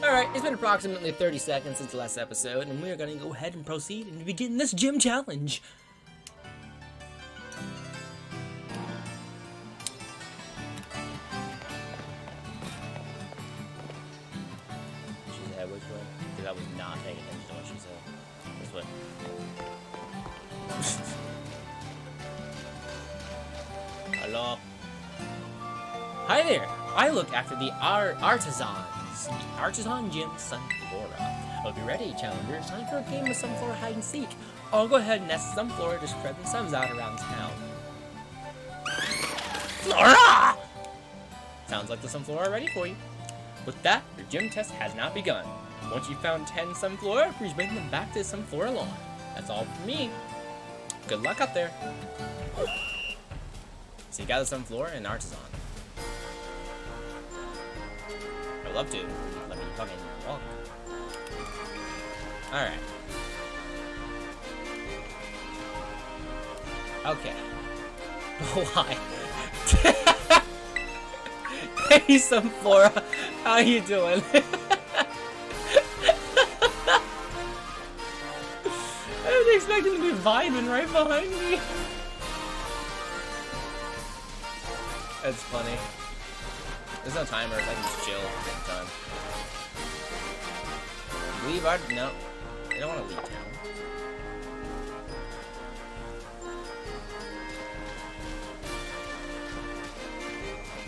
Alright, it's been approximately 30 seconds since the last episode, and we are going to go ahead and proceed and begin this gym challenge. She said which way? Because I was not paying attention to what she said. This way. Hello? Hi there! I look after the Artazons. The Artazon Gym Sunflora. Hope you're ready, challenger. It's time for a game of Sunflora hide and seek. I'll go ahead and ask Sunflora to spread themselves out around town. Flora! Sounds like the Sunflora are ready for you. With that, your gym test has now begun. Once you've found 10 Sunflora, please bring them back to the Sunflora lawn. That's all from me. Good luck up there. So you got the Sunflora and Artazon. I'd love to. Let me fucking walk. Alright. Okay. Why? Hey, Sunflora. How you doing? I was expecting to be vibing right behind me. That's funny. There's no timers, I can just chill at the time. Leave our... no. I don't want to leave town.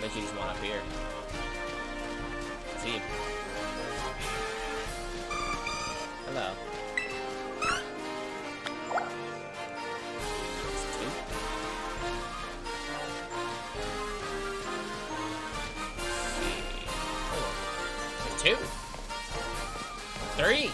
Bet you just want up here. See you. Hello. Two. Three.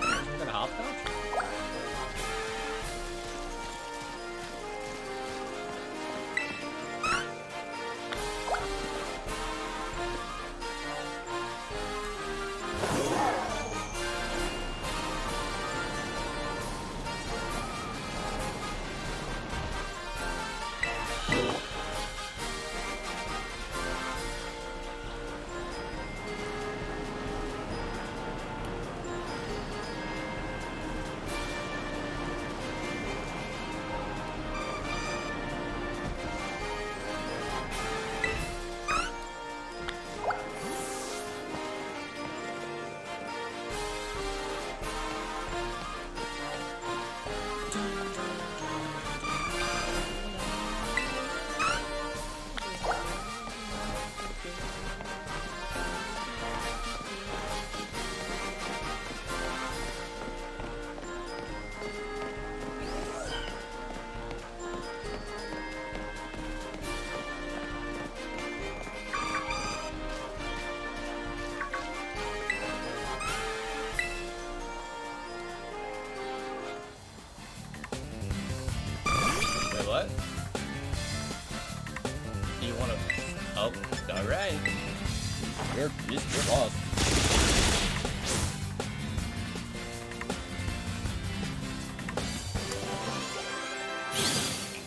Is that a hop dodge? What? You wanna... oh, alright. You're boss.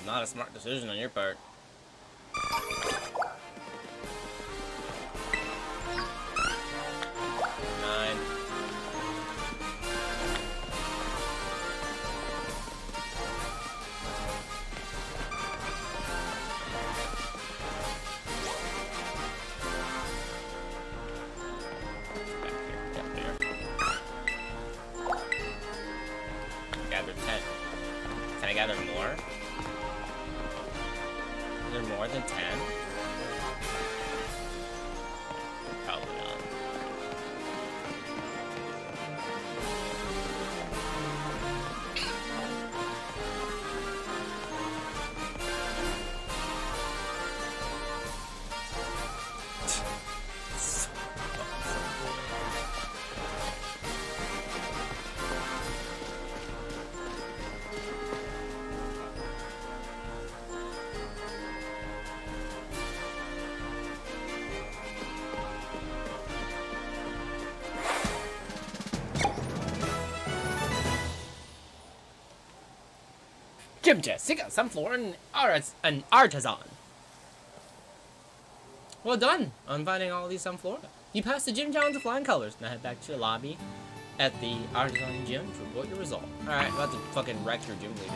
Not a smart decision on your part. Nine. Gather 10. Can I gather more? Is there more than 10? Probably not. Gym test. Take out Sunflower and Artazon. Well done on finding all these Sunflora. You passed the gym challenge of flying colors. Now head back to the lobby at the Artazon gym to report your result. Alright, about to fucking wreck your gym leader.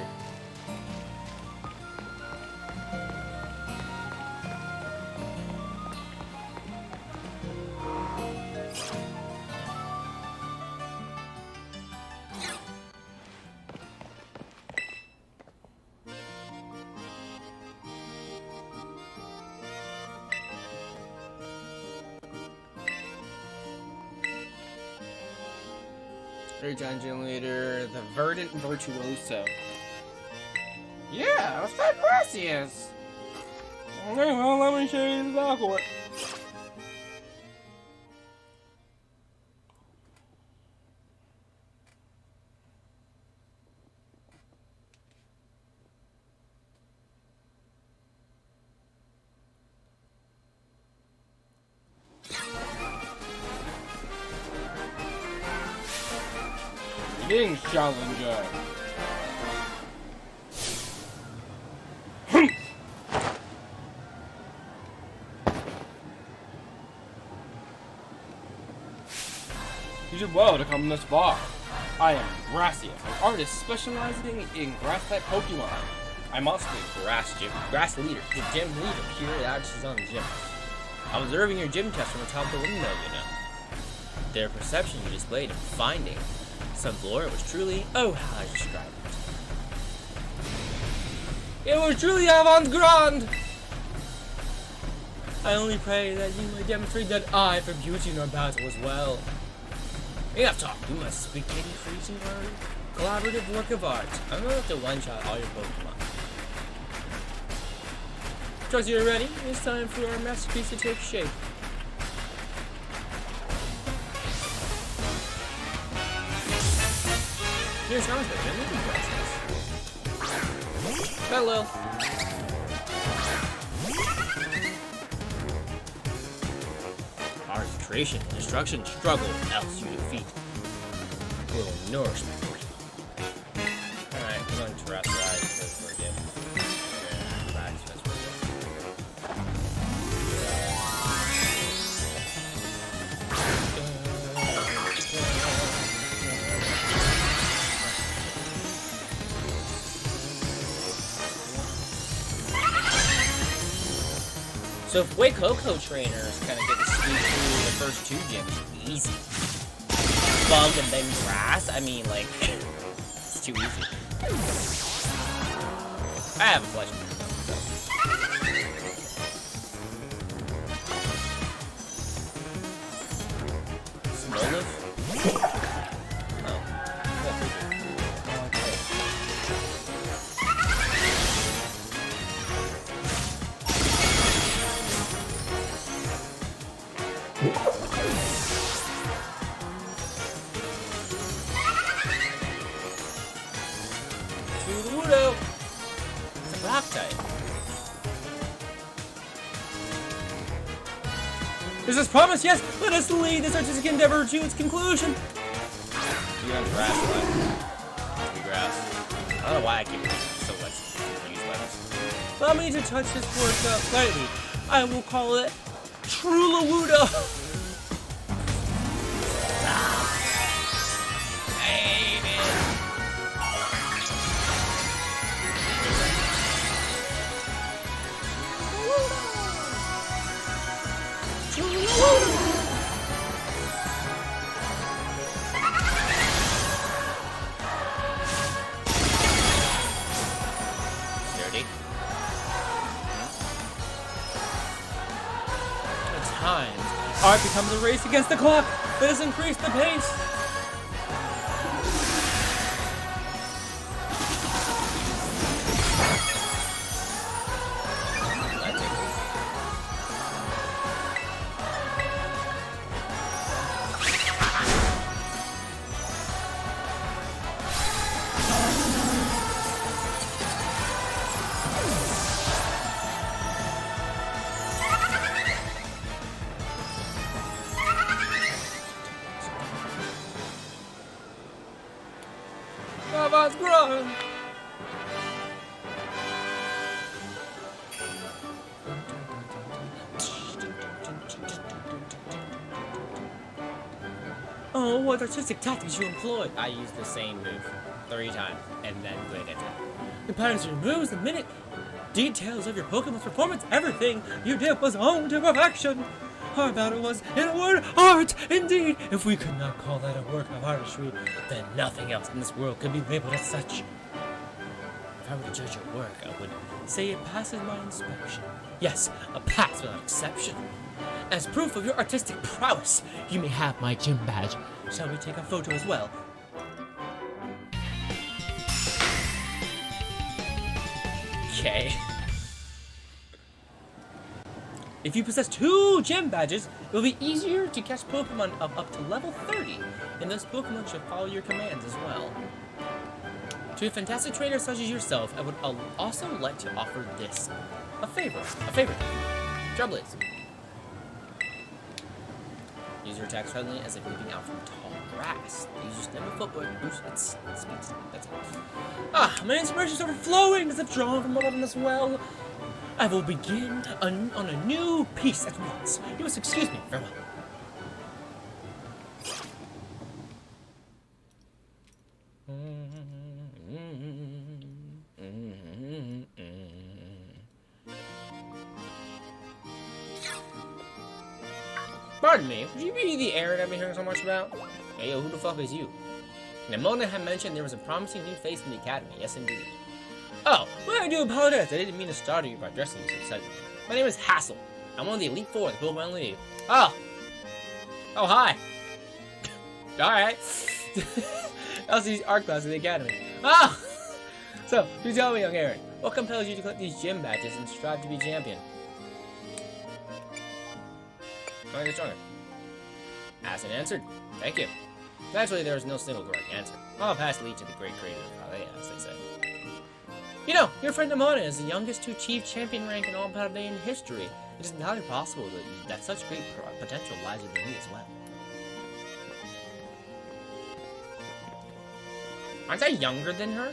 Third gym leader, the Verdant Virtuoso. Yeah, what's that Gracias? Okay, well, let me show you the backcourt. Greetings, challenger. You did well to come this far. I am Gracias, an artist specializing in grass-type Pokemon. I'm also the grass leader, the gym leader here at Artazon Gym. I'm observing your gym test from atop the window, you know. Their perception you displayed in finding Sunflora was truly, oh, how I describe it. It was truly avant-garde! I only pray that you may demonstrate that eye for beauty in our battle as well. Enough talk, we must begin creating our collaborative work of art. I'm going to have to one-shot all your Pokemon. Trust you're ready? It's time for our masterpiece to take shape. Here's Rosberg, I'm looking process. Hello. Concentration, destruction, struggle, else you defeat. Will nourishment. Alright, I'm going to terrestrialize this for again. So if Way Coco trainers kind of get to squeeze through the first two gyms, easy. Bug and then grass, I mean, like, it's too easy. I have a question. Smoliv? Oh. It's a rock type. Is this promise? Yes! Let us lead this artistic endeavor to its conclusion! You got grass left. Be grass. I don't know why I keep so much confused by this. Allow me to touch this word up slightly. I will call it Trulawuda! Art becomes a race against the clock. Let us increase the pace. Ava's grown. Oh, what artistic tactics you employed! I used the same move 3 times, and then quick attack. The patterns of your moves, the minute details of your Pokemon's performance, everything you did was honed to perfection! Our battle was, in a word, art, indeed! If we could not call that a work of artistry, then nothing else in this world could be labeled as such. If I were to judge your work, I would say it passes my inspection. Yes, a pass without exception. As proof of your artistic prowess, you may have my gym badge. Shall we take a photo as well? Okay. If you possess 2 gym badges, it will be easier to catch Pokemon of up to level 30, and those Pokemon should follow your commands as well. To a fantastic trainer such as yourself, I would also like to offer this. A favor. Trouble is, use your attacks suddenly as if leaping out from tall grass. Use your stem and footwork boost its speed. That's it. Ah, my inspiration is overflowing as if drawn from above this well. I will begin on a new piece at once. You must excuse me. Farewell. Pardon me, would you be the Aaron I've been hearing so much about? Hey, yo, who the fuck is you? Nimona had mentioned there was a promising new face in the academy. Yes, indeed. Oh, well, I do apologize. I didn't mean to startle you by addressing you so suddenly. My name is Hassel. I'm one of the Elite Four of the Pokemon League. Oh, hi. Alright. I'll see art class in the academy. Oh! So, you tell me, young Aaron, what compels you to collect these gym badges and strive to be champion? I get stronger. Asked and answered. Thank you. Naturally, there is no single correct answer. All paths lead to the great creator of Paldea, as they say. You know, your friend Nimona is the youngest to achieve champion rank in all Paldean history. It is entirely possible that such great potential lies within you as well. Aren't I younger than her?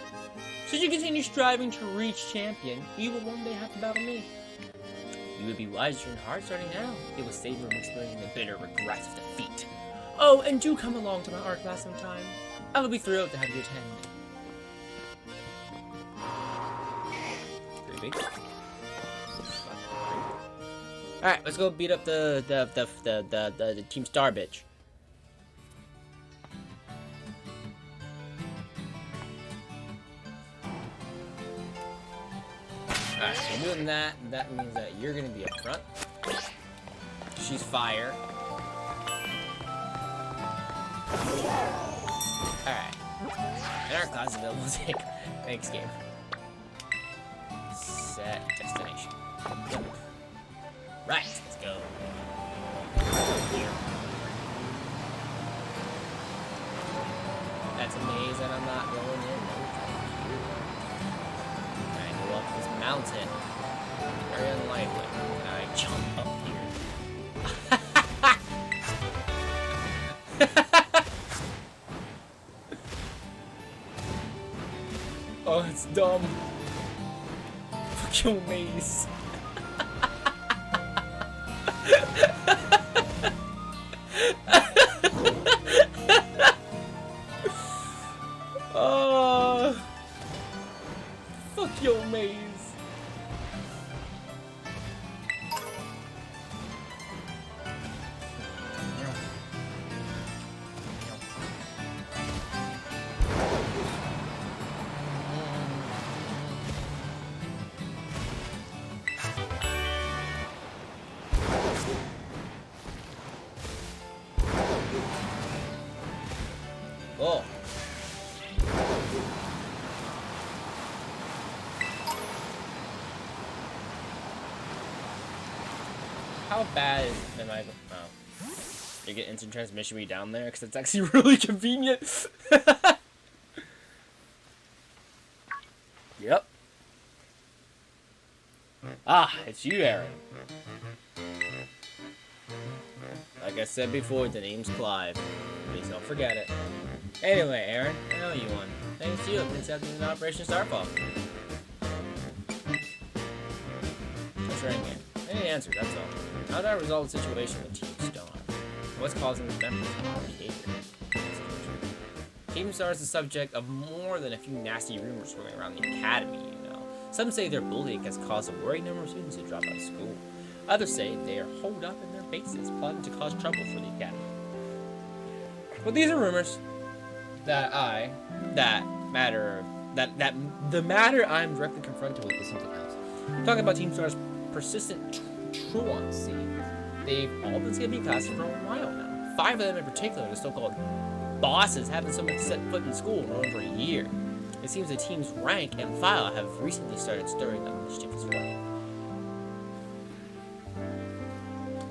Should you continue striving to reach champion, you will one day have to battle me. You would be wiser in heart starting now. It will save you from experiencing the bitter regrets of defeat. Oh, and do come along to my art class sometime. I will be thrilled to have you attend. Creepy. Alright, let's go beat up the Team Star bitch. Alright, so doing that, that means that you're gonna be up front. She's fire. Alright. And our class is available to take. Thanks, game. Set destination. Right, let's go. Here. That's amazing, I'm not going in. Go up this mountain. Very unlikely. And I jump up here. Oh, it's dumb. Fuck your maze. Oh. Fuck your maze. Oh. How bad am I? Oh. You get instant transmission me down there? Because it's actually really convenient. Yep. Ah, it's you, Aaron. Like I said before, the name's Clive. Please don't forget it. Anyway, Aaron, I know you won. Thanks to you, I've been accepting an Operation Starfall. That's right, man. Any answer, that's all. How do I resolve the situation with Team Star? What's causing the members' odd behavior? Team Star is the subject of more than a few nasty rumors swirling around the academy, you know. Some say their bullying has caused a worrying number of students to drop out of school. Others say they are holed up in their bases, plotting to cause trouble for the academy. But these are rumors that the matter I'm directly confronted with is something else. Talking about Team Star's persistent truancy, they've all been skipping classes for a while now. 5 of them in particular, the so-called bosses, haven't so much set foot in school in over a year. It seems the team's rank and file have recently started stirring up mischief as well.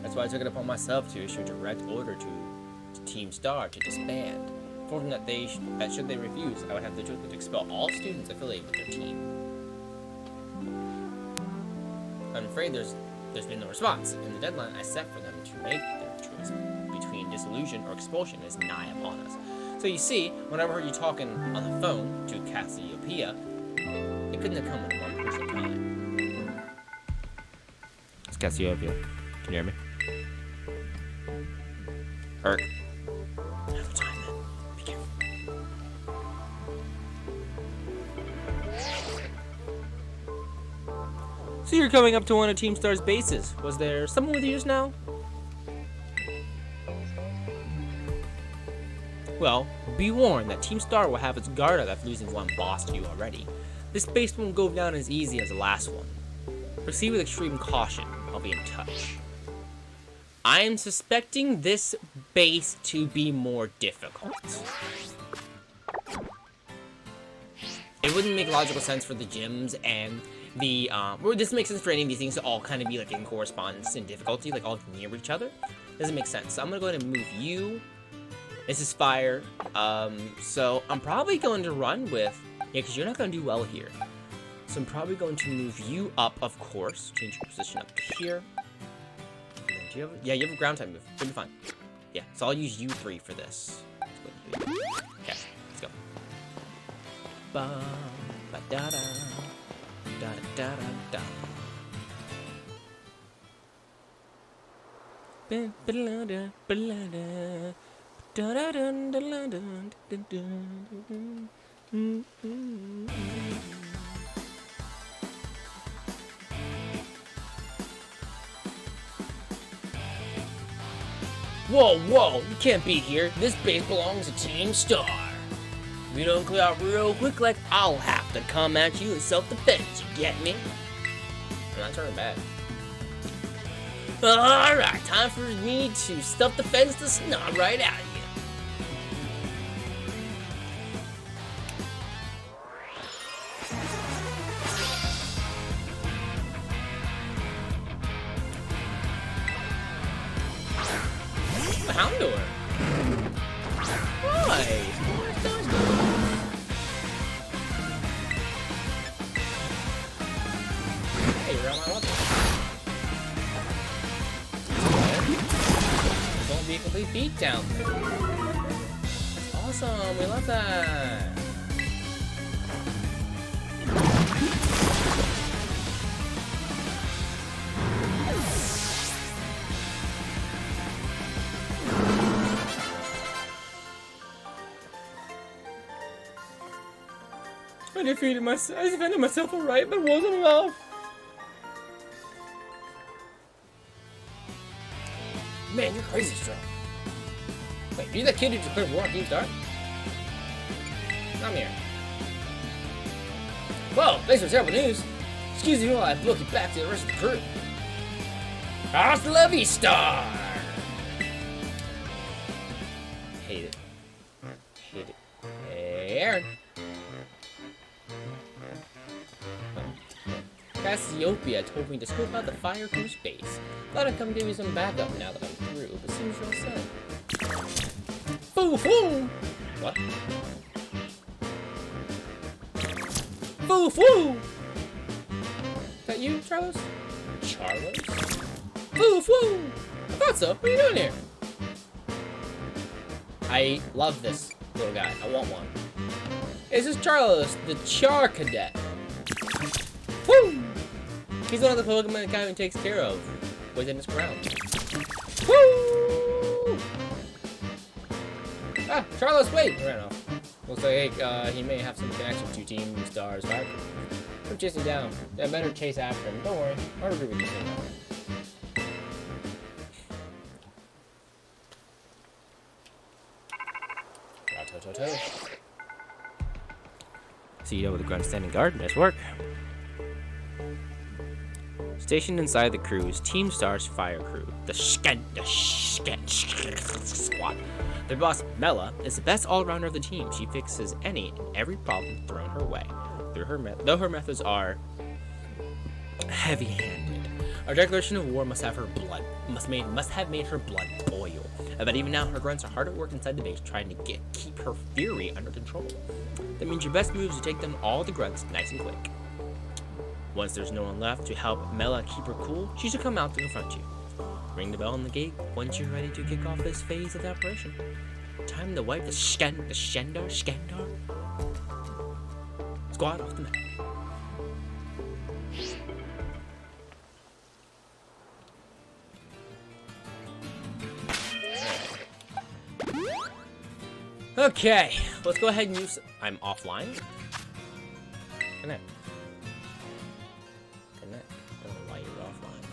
That's why I took it upon myself to issue a direct order to Team Star to disband, informing that should they refuse, I would have the choice to expel all students affiliated with their team. I'm afraid there's been no response, and the deadline I set for them to make their choice between dissolution or expulsion is nigh upon us. So you see, whenever I heard you talking on the phone to Cassiopeia, it couldn't have come at one crucial time. It's Cassiopeia. Can you hear me? Herc. Another time then. Be careful. So you're coming up to one of Team Star's bases. Was there someone with you just now? Well, be warned that Team Star will have its guard up after losing one boss to you already. This base won't go down as easy as the last one. Proceed with extreme caution. I'll be in touch. I am suspecting this base to be more difficult. It wouldn't make logical sense for the gyms and the, or this makes sense for any of these things to all kind of be like in correspondence in difficulty, like all near each other. Doesn't make sense. So I'm gonna go ahead and move you. This is fire. So I'm probably going to run with, yeah, because you're not gonna do well here. So I'm probably going to move you up, of course. Change your position up to here. Do you have, yeah, you have a ground type move. Should be fine. Yeah, so I'll use you 3 for this. Okay, let's go. Ba ba da da da da da da. Ba ba la da ba la da da da da da da da. Whoa, whoa, you can't be here. This base belongs to Team Star. If you don't clear out real quick, like, I'll have to come at you in self-defense, you get me? I'm not turning back. Alright, time for me to self-defense the snot right out of you. Houndor. Right. Hey, you're on my level. It's gonna be a complete beatdown. Awesome, we love that. I defended myself alright, but it wasn't enough. Man, you're crazy strong. Wait, are you that kid who declared war on Team Star? I'm here. Well, thanks for terrible news. Excuse me while I book you back to the rest of the crew. Hasta la vista! Hate it. Hate it. Hey, Aaron. Cassiopeia told me to scope out the fire crew's base. Thought I'd come give you some backup now that I'm through, but seems you're all set. Boo foo! What? Boo foo! Is that you, Charlos? Charlos? Boo foo! I thought so. What are you doing here? I love this little guy. I want one. This is Charlos, the Char Cadet. Woo! He's one of the Pokemon that Kevin takes care of within his ground. Woo! Ah! Charles, wait! He ran off. Looks like he may have some connection to Team Star's fire crew. I'm chasing down. I better chase after him. Don't worry. I'll agree with you soon. CEO with the grunt standing guard. Nice work. Stationed inside the crew is Team Star's fire crew, the squad. Their boss, Mela, is the best all-rounder of the team. She fixes any and every problem thrown her way. Though her methods are heavy-handed, our declaration of war must have made her blood boil. I bet even now her grunts are hard at work inside the base trying to keep her fury under control. That means your best move is to take them all the grunts nice and quick. Once there's no one left to help Mela keep her cool, she should come out to confront you. Ring the bell on the gate once you're ready to kick off this phase of the operation. Time to wipe the Skandar squad off the map. Okay, let's go ahead and use. I'm offline. Connect. I don't know why you're offline.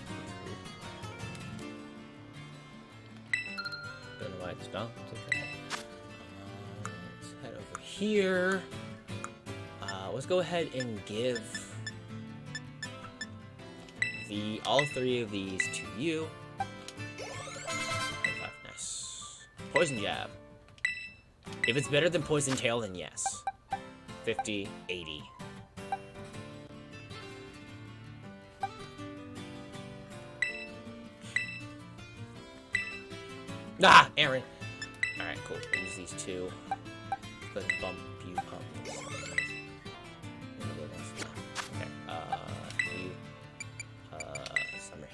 Don't know why it stopped. Okay. Let's head over here. Let's go ahead and give all three of these to you. 25, nice. Poison jab. If it's better than poison tail, then yes. 50, 80. Ah, Aaron. All right, cool. We'll use these two. Let's bump you up. Okay. You. Summer.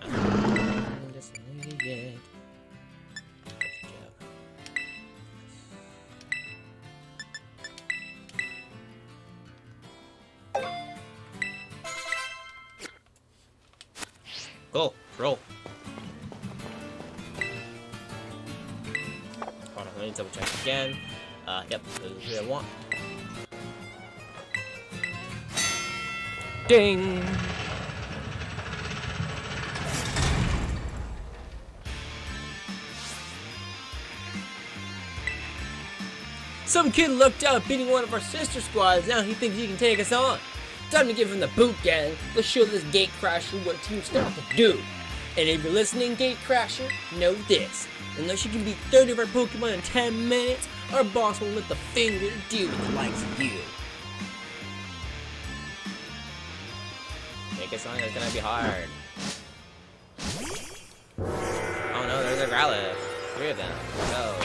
I'm just an idiot. Cool. Roll. Hold on, let me double check again. Yep, those are who I want. Ding! Some kid lucked out beating one of our sister squads. Now he thinks he can take us on. Time to give him the boot, gang. Let's show this gate crasher what Team Star can do. And if you're listening, gate crasher, know this. Unless you can beat 30 of our Pokemon in 10 minutes, our boss won't lift a finger to deal with the likes of you. Make a song that's gonna be hard. Oh no, there's a Growlithe. 3 of them. Go.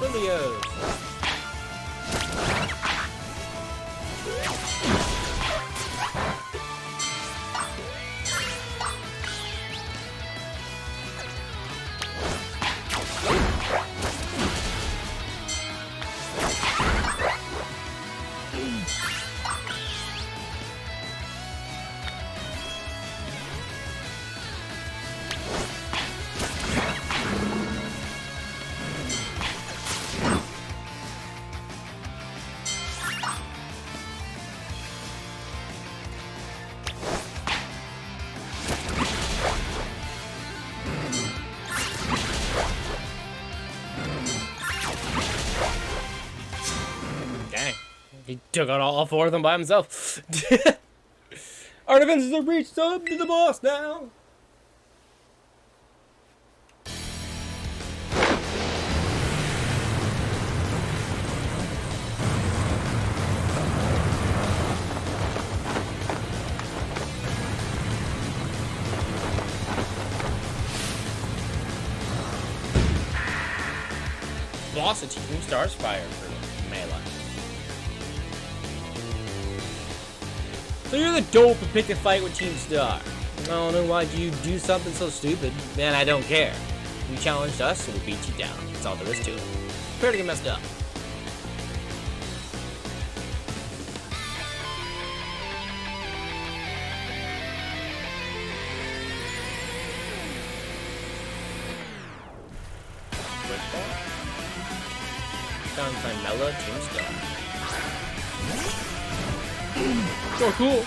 Videos. He took out all four of them by himself. Our defenses have reached up to the boss now. Boss of Team Stars Fire for melee. So you're the dope and pick a fight with Team Star. I don't know why'd you do something so stupid. Man, I don't care. You challenged us, so we'll beat you down. That's all there is to it. Prepare to get messed up. Found by Mela, Team Star. So cool.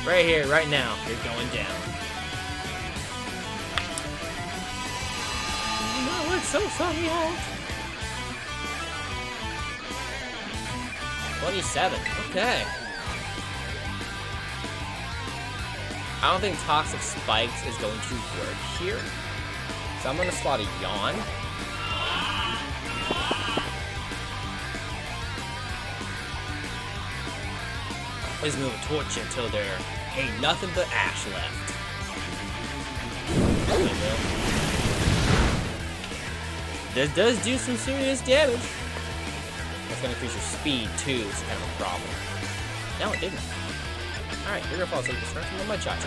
Right here, right now, you're going down. No, it's so sunny out. 27. Okay. I don't think Toxic Spikes is going to work here. So I'm gonna slot a Yawn. Please move a torch until there ain't nothing but ash left. This does do some serious damage. It's gonna increase your speed too, it's kind of a problem. No, it didn't. Alright, you're gonna fall asleep. Start from the mud shot.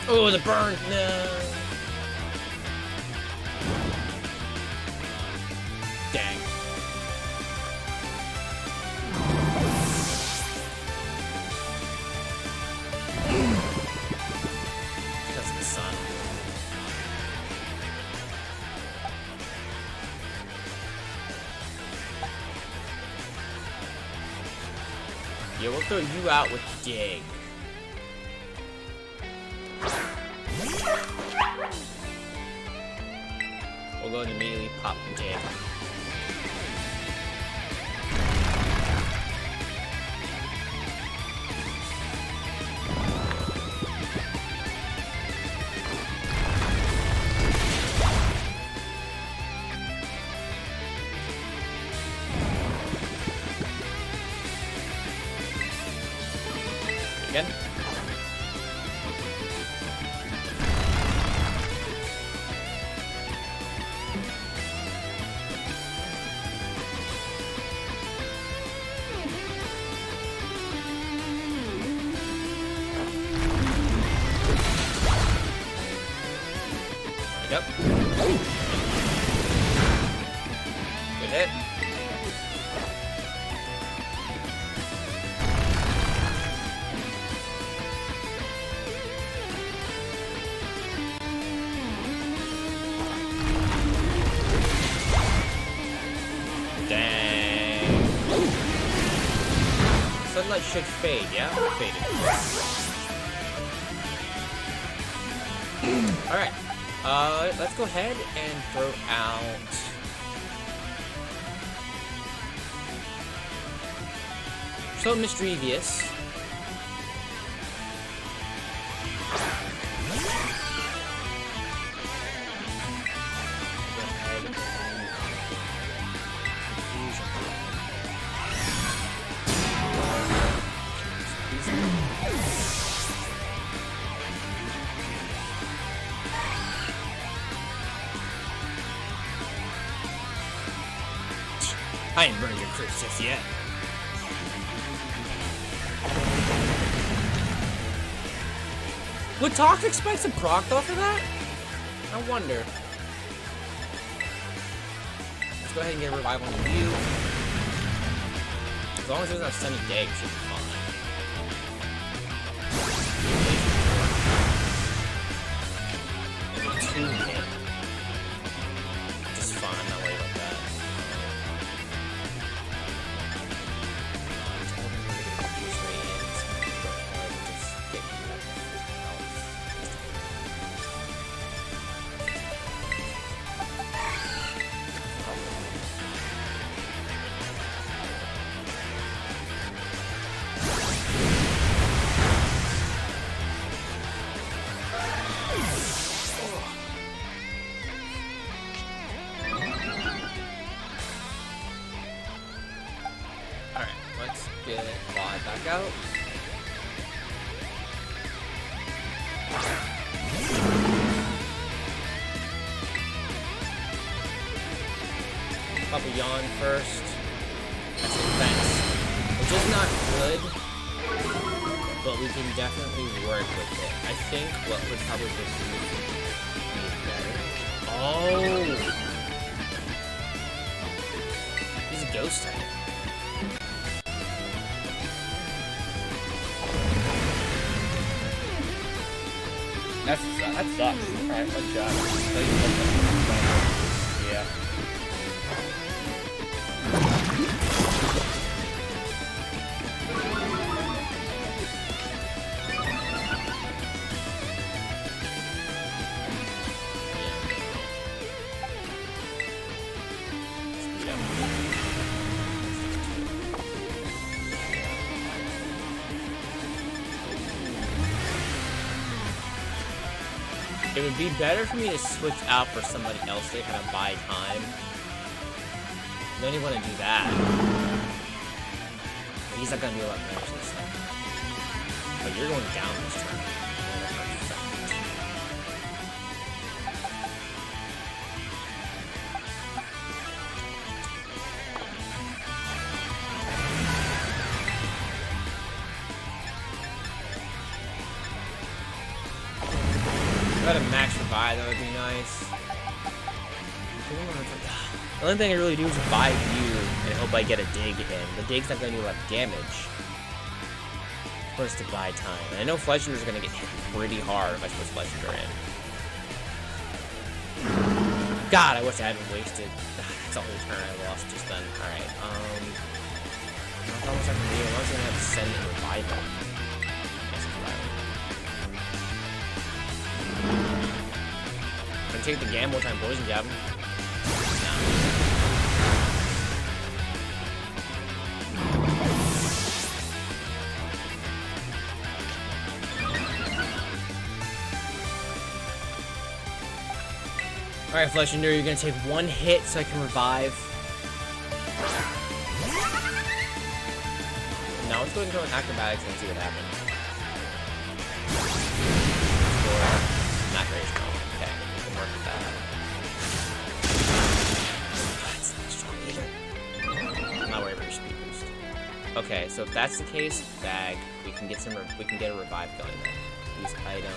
Oh, the burn! No! Dang. That's the sun. Yeah, we'll throw you out with Dig. We'll go and immediately pop Dig. Again. Yep. Good hit. Dang. Sunlight should fade, yeah? Faded. Alright. Let's go ahead and throw out... So Mischievous. I ain't burned your crits just yet. Would Toxic Spikes have procced off of that? I wonder. Let's go ahead and get a revival on you. As long as there's not sunny day, it should be fine. Maybe 2 hit. Just fine, I'm not worried about that. get Quad back out. Pop a yawn first. That's defense. Which is not good, but we can definitely work with it. I think what would probably be better. Oh! He's a ghost type. That sucks. Alright, good job. Yeah. It would be better for me to switch out for somebody else to kind of buy time. You don't even want to do that. He's not going to do a lot of damage this time. But you're going down this turn. Got a max revive, that would be nice. The only thing I really do is revive you and hope I get a dig in. The dig's not going to do a lot of damage. For us to buy time. And I know Fletchers are going to get hit pretty hard if I put Fletcher in. God, I wish I hadn't wasted. That's the whole turn I lost just then. Alright, how much I can do? I'm just going to have to send it and revive him. Take the gamble, try and poison jab him. No. Alright, Flesh and you're gonna take one hit so I can revive. Now let's go ahead and go in acrobatics and see what happens. Not very strong. Okay. Work with that. I'm not worried about your speed boost. Okay, so if that's the case, bag, we can get a revive going then. Use item.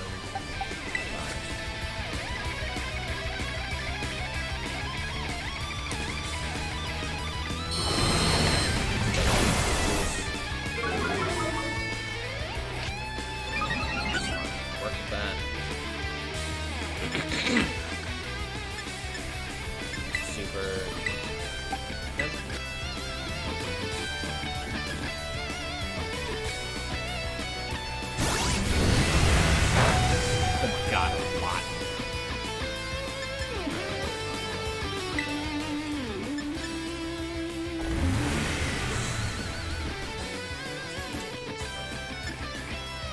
Work with that. Super. Yep. Oh my god, a lot.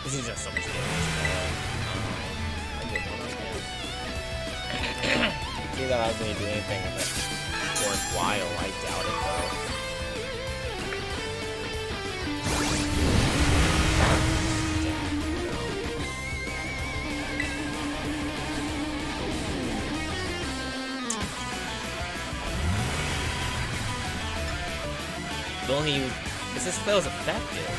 This is just so much damage. I get one on him. See that I was going to do anything with it worthwhile. I doubt it though. This flail is effective.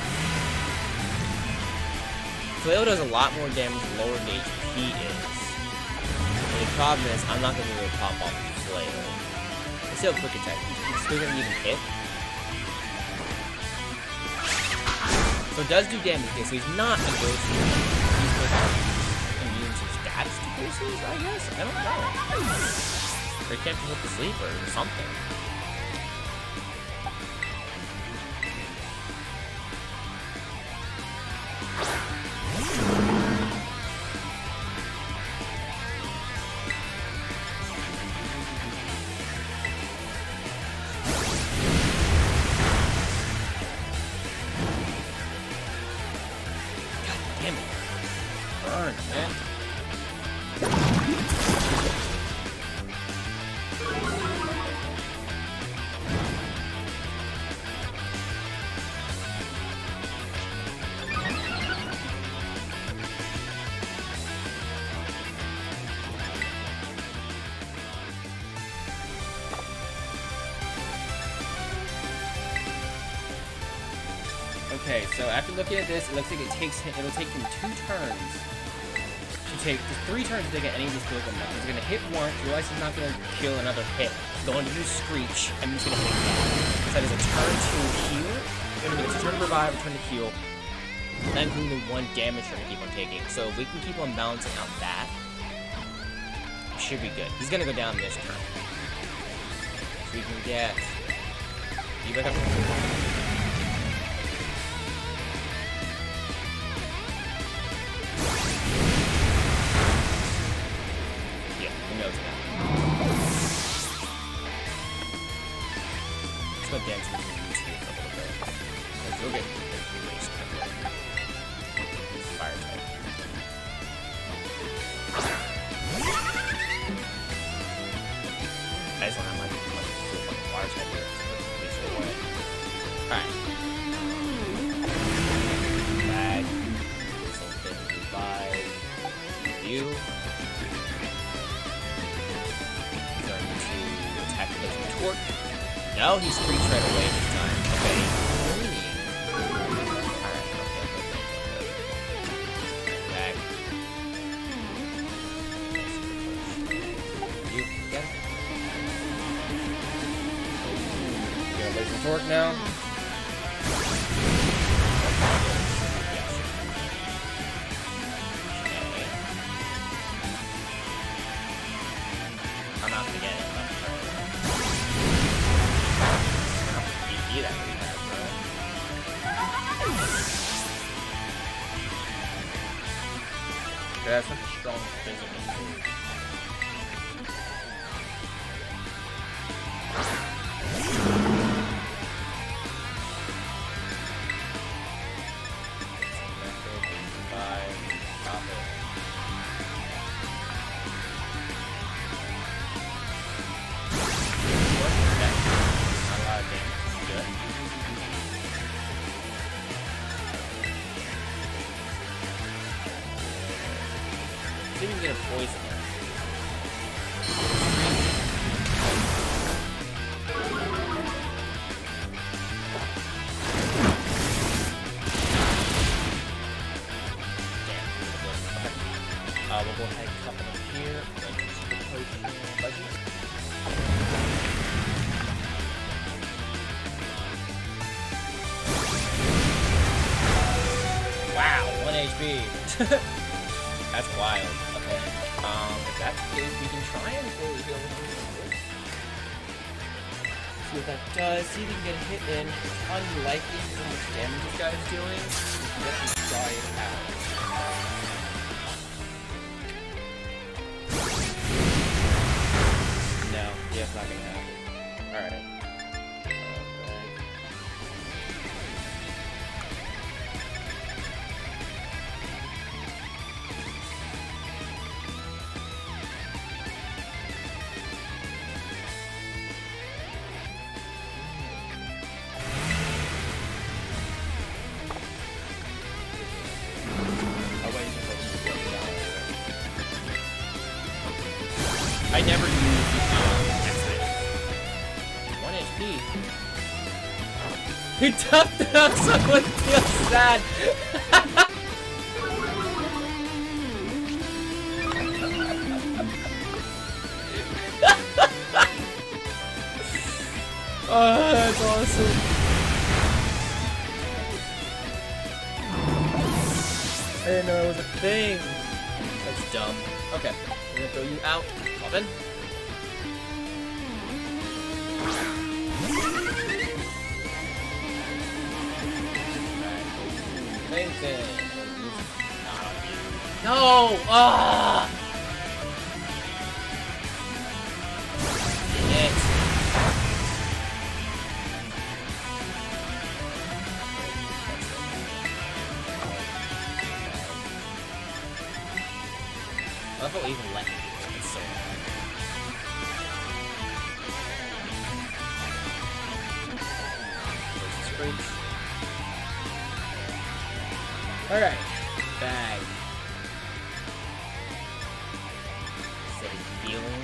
Flail does a lot more damage lower than HP is. And the problem is, I'm not going to be able to pop off the flail. Let's see how quick attack. It's still going to even hit. So it does do damage, okay, so he's not a ghost. He's immune to status decreases, I guess? I don't know. Or he can't be put to sleep or something. Burn, man. Okay, so after looking at this, it looks like it'll take him 2 turns to take, 3 turns to take any of these Pokemon. He's gonna hit once, realize he's not gonna kill another hit, going to use Screech, and he's gonna hit again. So that is a turn to heal, it's a turn to revive, a turn to heal, and then including 1 damage turn to keep on taking. So if we can keep on balancing out that, it should be good. He's gonna go down this turn. So we can get you back up. Yeah, he knows that. Let's go dance with YouTube a little bit. Let's go get erased. Fire type. I just want to like water type here. Alright. Bag. Same thing. Revive. You. Going to attack with a torque. No, he screeched right away this time. Okay. Alright, okay. Bag. You. Get it. Laser torque now. I'm not gonna get it. You that really bad, bro. That's such a strong physical move. See if we can get a poison. We'll go ahead and come up here. Wow, 1 HP. That's wild. Okay. If that's the case, we can try and go heal him. See what that does. See if we can get a hit in. It's unlikely how much damage this guy is doing. We can definitely try it out. No, yeah, it's not gonna happen. Alright. I never used X-Men. 1 HP. He toughed it up, someone feels sad. Oh, that's awesome. I didn't know it was a thing. That's dumb. Okay, I'm gonna throw you out. Open. Same thing. No! Ah! It. I love how even let me do it. It's so bad. Screech. Alright. Bag. Say healing.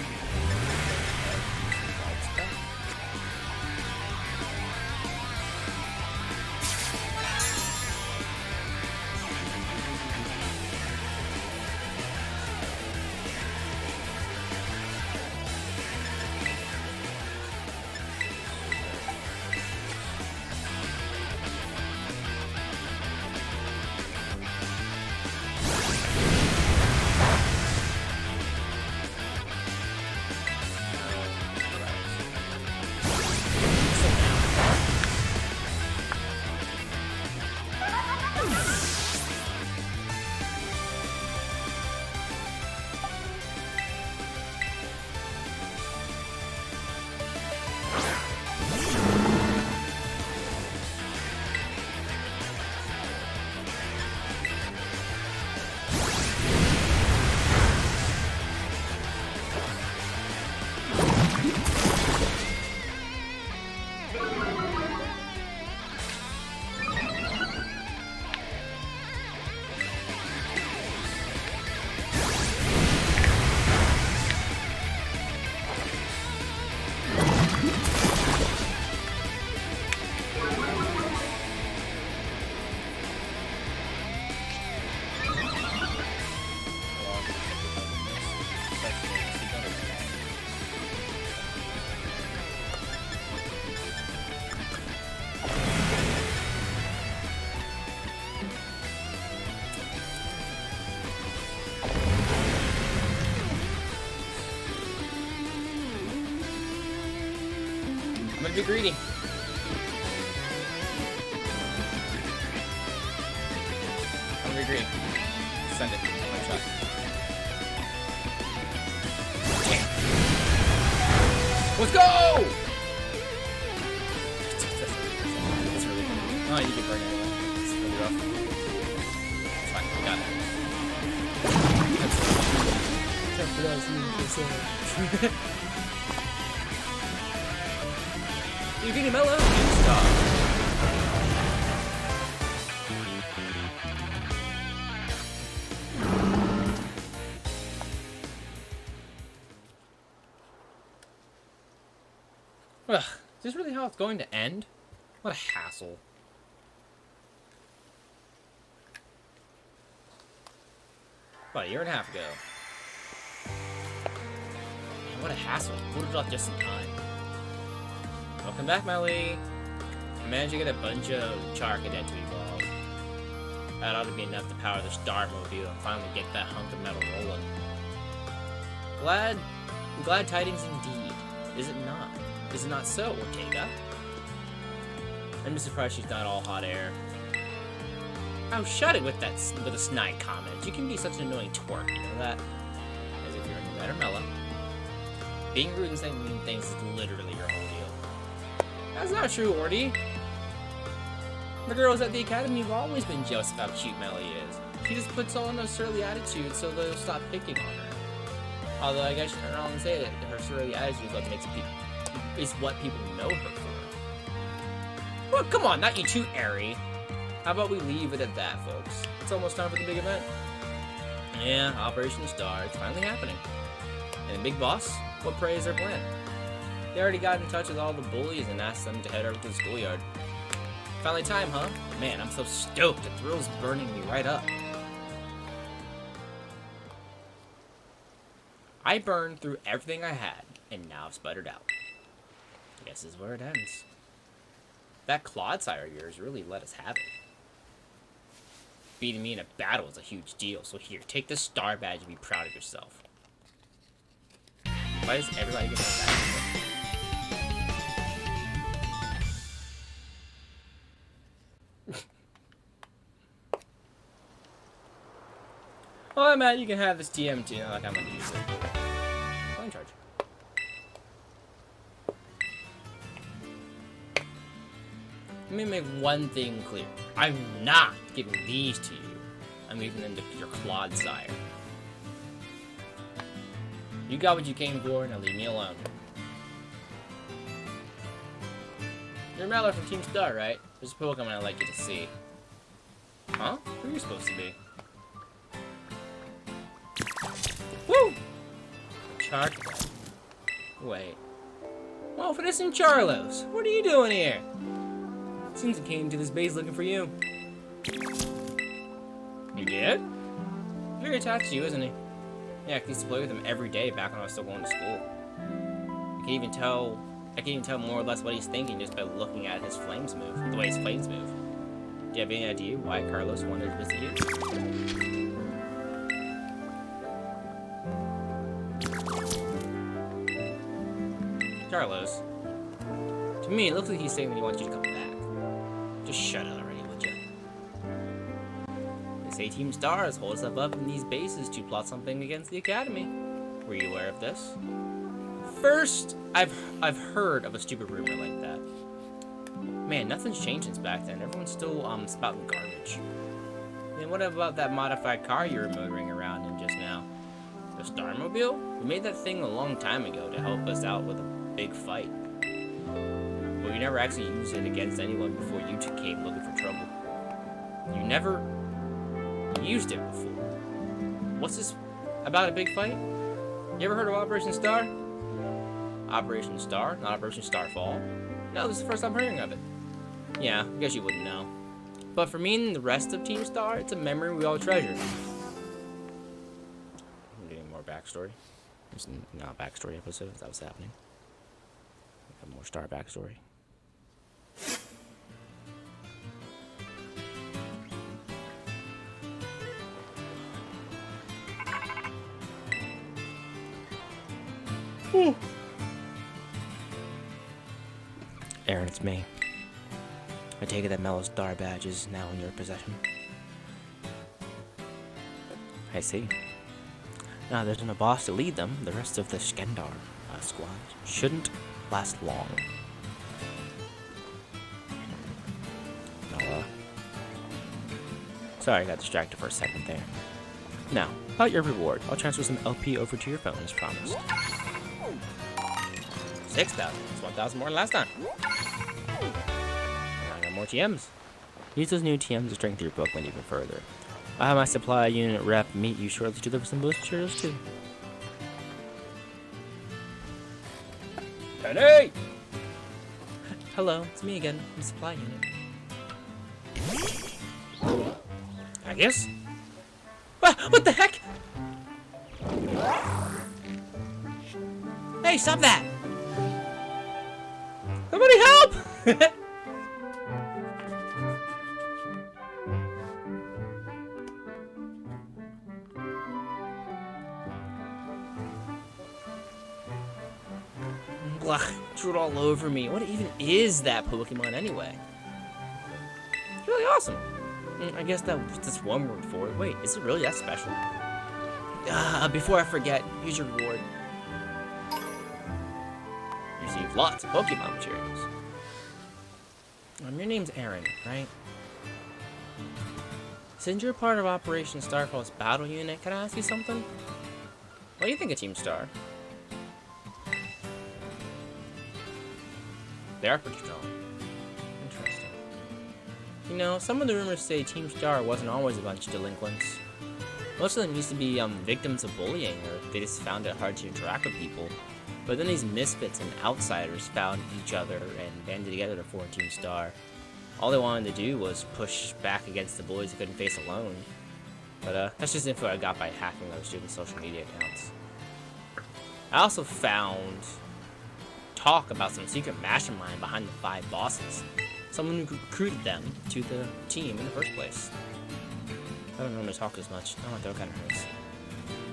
gonna be greedy. I'm gonna be greedy. Send it. One shot. Damn. Let's go! That's really good. Oh, you can burn it anyway. It's really rough. It's fine. We got it. You're getting mellow. Stop. Ugh, is this really how it's going to end? What a hassle. About a year and a half ago. Man, what a hassle. Pulled it off just in time. Welcome back, Melly. I managed to get a bunch of Charcadet to evolve. That ought to be enough to power the Starmobile and finally get that hunk of metal rolling. Glad tidings indeed. Is it not? Is it not so, Ortega? I'm just surprised she's not all hot air. Oh, shut it with the snide comments. You can be such an annoying twerp, you know that? As if you're any better, Mella. Being rude and saying mean things is literally your whole deal. That's not true, Orty. The girls at the academy have always been jealous of how cute Melly is. She just puts on a surly attitude so they'll stop picking on her. Although I guess you turn around and say that her surly attitude is what makes people what people know her for. Well, come on, not you too, Airy. How about we leave it at that, folks? It's almost time for the big event. Yeah, Operation Star. It's finally happening. And the big boss? What prey is their plan? They already got in touch with all the bullies and asked them to head over to the schoolyard. Finally time, huh? Man, I'm so stoked. The thrill's burning me right up. I burned through everything I had, and now I've sputtered out. I guess this is where it ends. That Clodsire of yours really let us have it. Beating me in a battle is a huge deal, so here, take this star badge and be proud of yourself. Why does everybody get that badge? Oh, Matt, you can have this TMT. Not like I'm gonna use it. Flying charge. Let me make one thing clear. I'm not giving these to you. I'm leaving them to your Clodsire. You got what you came for, now leave me alone. You're Mallow from Team Star, right? There's a Pokemon I'd like you to see. Huh? Who are you supposed to be? Woo! Charcadet. Wait. Oh, for this and Charlos. What are you doing here? Seems I came to this base looking for you. You did? Very attached to you, isn't he? Yeah, I used to play with him every day back when I was still going to school. I can even tell more or less what he's thinking just by looking at his flames move, the way his flames move. Do you have any idea why Carlos wanted to visit you? Carlos. To me, it looks like he's saying that he wants you to come back. Just shut it already, would you? They say Team Star has holed itself up in these bases to plot something against the Academy. Were you aware of this? First, I've heard of a stupid rumor like that. Man, nothing's changed since back then. Everyone's still spouting garbage. Then what about that modified car you were motoring around in just now? The Starmobile? We made that thing a long time ago to help us out with a big fight. But we never actually used it against anyone before you two came looking for trouble. You never used it before. What's this about a big fight? You ever heard of Operation Star? Operation Star? Not Operation Starfall? No, this is the first I'm hearing of it. Yeah, I guess you wouldn't know. But for me and the rest of Team Star, it's a memory we all treasure. I'm getting more backstory. It's not a backstory episode, that was happening. More Star backstory. Aaron, it's me. I take it that Mellow's star badge is now in your possession. I see. Now there's no boss to lead them. The rest of the Skendar squad shouldn't last long. Sorry, I got distracted for a second there. Now, about your reward, I'll transfer some LP over to your phone as promised. 6,000. It's 1,000 more than last time. And I got more TMs. Use those new TMs to strengthen your Pokemon even further. I'll have my supply unit rep meet you shortly to deliver some boost materials too. Penny! Hello, it's me again, the supply unit. I guess? What the heck? Hey, stop that! Somebody help! Blah, drew it all over me. What even is that Pokemon anyway? It's really awesome. I guess that's one word for it. Wait, is it really that special? Before I forget, here's your reward. You receive lots of Pokemon materials. Your name's Aaron, right? Since you're part of Operation Starfall's battle unit, can I ask you something? What do you think of Team Star? They are pretty strong. Interesting. You know, some of the rumors say Team Star wasn't always a bunch of delinquents. Most of them used to be victims of bullying, or they just found it hard to interact with people. But then these misfits and outsiders found each other and banded together to form Team Star. All they wanted to do was push back against the bullies they couldn't face alone. But that's just info I got by hacking other students' social media accounts. I also found talk about some secret mastermind behind the 5 bosses. Someone who recruited them to the team in the first place. I don't normally talk as much. Oh, my throat kind of hurts.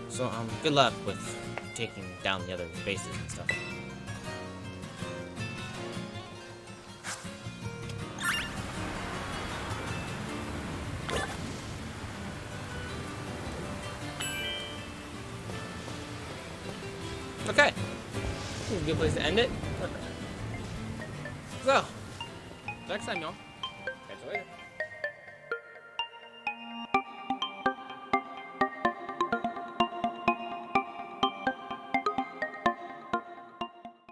So, good luck with taking down the other bases and stuff. Okay. This is a good place to end it. So, next time, y'all. Catch you later.